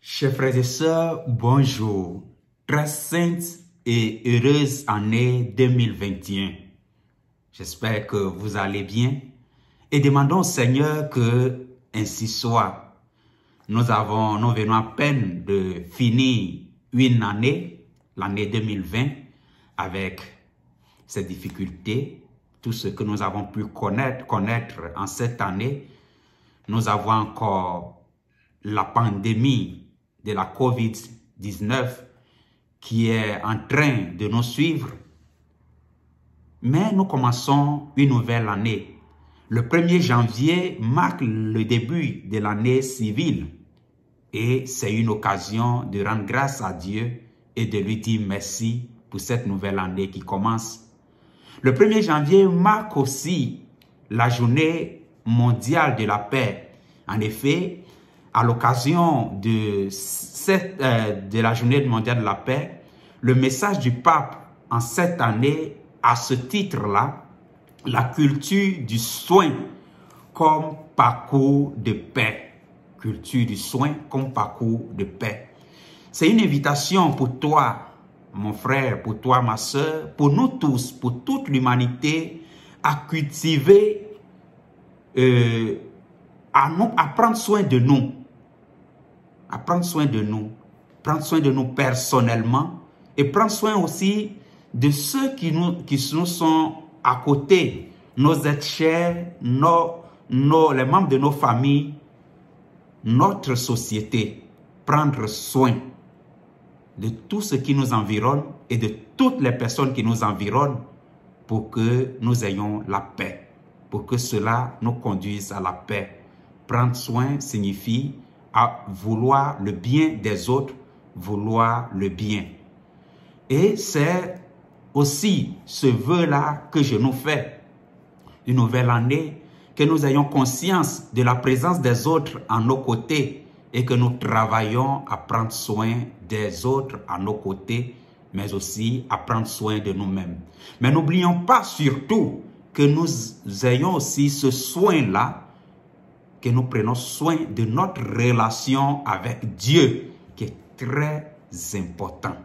Chers frères et sœurs, bonjour. Très sainte et heureuse année 2021. J'espère que vous allez bien et demandons au Seigneur que ainsi soit. Nous venons à peine de finir une année, l'année 2020, avec ses difficultés, tout ce que nous avons pu connaître en cette année. Nous avons encore la pandémie de la COVID-19 qui est en train de nous suivre. Mais nous commençons une nouvelle année. Le 1er janvier marque le début de l'année civile et c'est une occasion de rendre grâce à Dieu et de lui dire merci pour cette nouvelle année qui commence. Le 1er janvier marque aussi la journée mondiale de la paix. En effet, à l'occasion de la journée mondiale de la paix, le message du pape en cette année a ce titre-là, la culture du soin comme parcours de paix. Culture du soin comme parcours de paix. C'est une invitation pour toi, mon frère, pour toi, ma soeur, pour nous tous, pour toute l'humanité, à cultiver, à prendre soin de nous. À prendre soin de nous personnellement et prendre soin aussi de ceux qui nous sont à côté, nos êtres chers, les membres de nos familles, notre société. Prendre soin de tout ce qui nous environne et de toutes les personnes qui nous environnent pour que nous ayons la paix, pour que cela nous conduise à la paix. Prendre soin signifie à vouloir le bien des autres, vouloir le bien. Et c'est aussi ce vœu-là que je nous fais. Une nouvelle année, que nous ayons conscience de la présence des autres à nos côtés et que nous travaillons à prendre soin des autres à nos côtés, mais aussi à prendre soin de nous-mêmes. Mais n'oublions pas surtout que nous ayons aussi ce soin-là, que nous prenons soin de notre relation avec Dieu, qui est très important.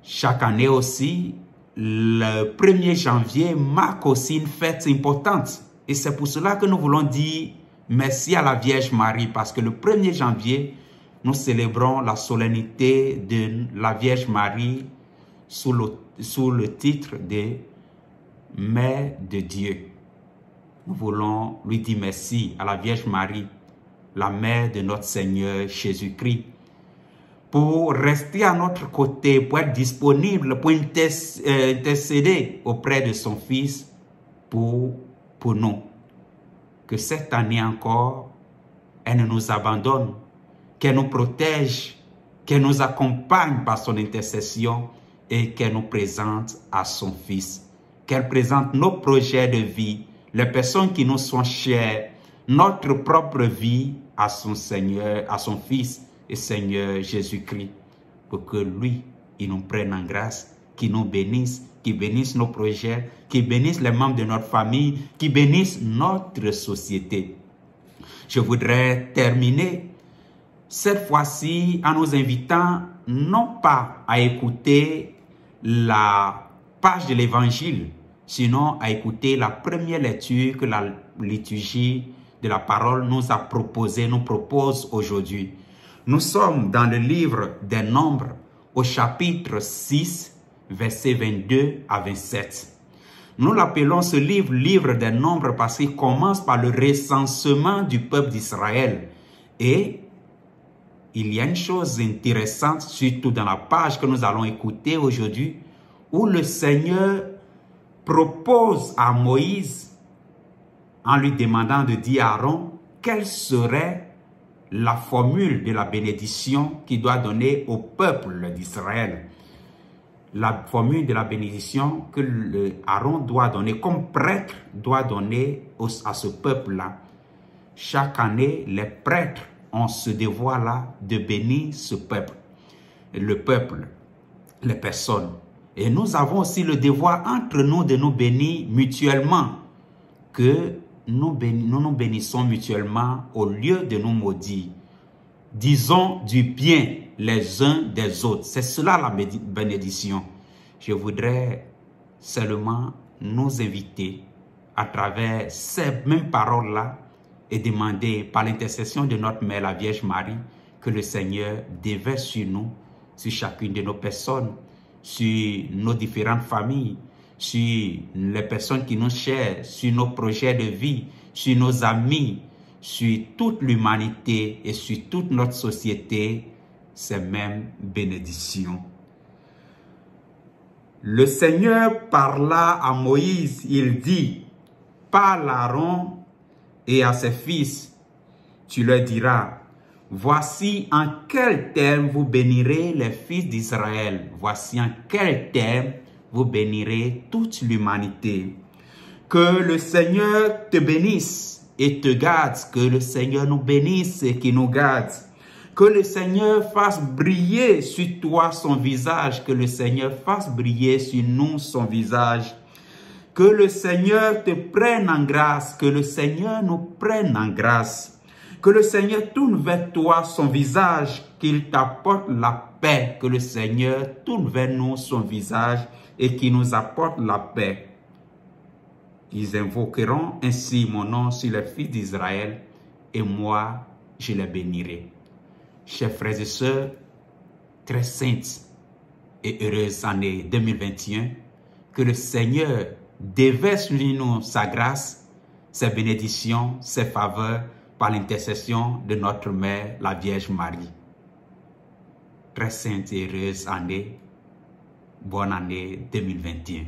Chaque année aussi, le 1er janvier marque aussi une fête importante. Et c'est pour cela que nous voulons dire merci à la Vierge Marie, parce que le 1er janvier, nous célébrons la solennité de la Vierge Marie sous le titre de Mère de Dieu. Nous voulons lui dire merci à la Vierge Marie, la mère de notre Seigneur Jésus-Christ, pour rester à notre côté, pour être disponible, pour intercéder auprès de son Fils pour nous. Que cette année encore, elle ne nous abandonne, qu'elle nous protège, qu'elle nous accompagne par son intercession et qu'elle nous présente à son Fils. Qu'elle présente nos projets de vie, les personnes qui nous sont chères, notre propre vie à son Seigneur, à son Fils et Seigneur Jésus-Christ, pour que lui, il nous prenne en grâce, qu'il nous bénisse, qu'il bénisse nos projets, qu'il bénisse les membres de notre famille, qu'il bénisse notre société. Je voudrais terminer cette fois-ci en nous invitant non pas à écouter la page de l'Évangile, sinon à écouter la première lecture que la liturgie de la parole nous propose aujourd'hui. Nous sommes dans le livre des Nombres au chapitre 6, versets 22 à 27. Nous l'appelons ce livre des Nombres parce qu'il commence par le recensement du peuple d'Israël. Et il y a une chose intéressante, surtout dans la page que nous allons écouter aujourd'hui, où le Seigneur propose à Moïse, en lui demandant de dire à Aaron quelle serait la formule de la bénédiction qu'il doit donner au peuple d'Israël. La formule de la bénédiction que Aaron doit donner, comme prêtre doit donner à ce peuple-là. Chaque année, les prêtres ont ce devoir-là de bénir ce peuple, les personnes. Et nous avons aussi le devoir entre nous de nous bénir mutuellement, que nous nous bénissons mutuellement au lieu de nous maudire. disons du bien les uns des autres. C'est cela la bénédiction. Je voudrais seulement nous inviter à travers ces mêmes paroles-là et demander par l'intercession de notre Mère, la Vierge Marie, que le Seigneur déverse sur nous, sur chacune de nos personnes, sur nos différentes familles, sur les personnes qui nous chèrent, sur nos projets de vie, sur nos amis, sur toute l'humanité et sur toute notre société, ces mêmes bénédictions. Le Seigneur parla à Moïse, il dit, parle à Aaron et à ses fils, tu leur diras, voici en quels termes vous bénirez les fils d'Israël. Voici en quels termes vous bénirez toute l'humanité. Que le Seigneur te bénisse et te garde. Que le Seigneur nous bénisse et qu'il nous garde. Que le Seigneur fasse briller sur toi son visage. Que le Seigneur fasse briller sur nous son visage. Que le Seigneur te prenne en grâce. Que le Seigneur nous prenne en grâce. Que le Seigneur tourne vers toi son visage, qu'il t'apporte la paix. Que le Seigneur tourne vers nous son visage et qu'il nous apporte la paix. Ils invoqueront ainsi mon nom sur les fils d'Israël et moi, je les bénirai. Chers frères et sœurs, très saintes et heureuses année 2021, que le Seigneur déverse sur nous sa grâce, ses bénédictions, ses faveurs, par l'intercession de notre Mère, la Vierge Marie. Très sainte et heureuse année, bonne année 2021.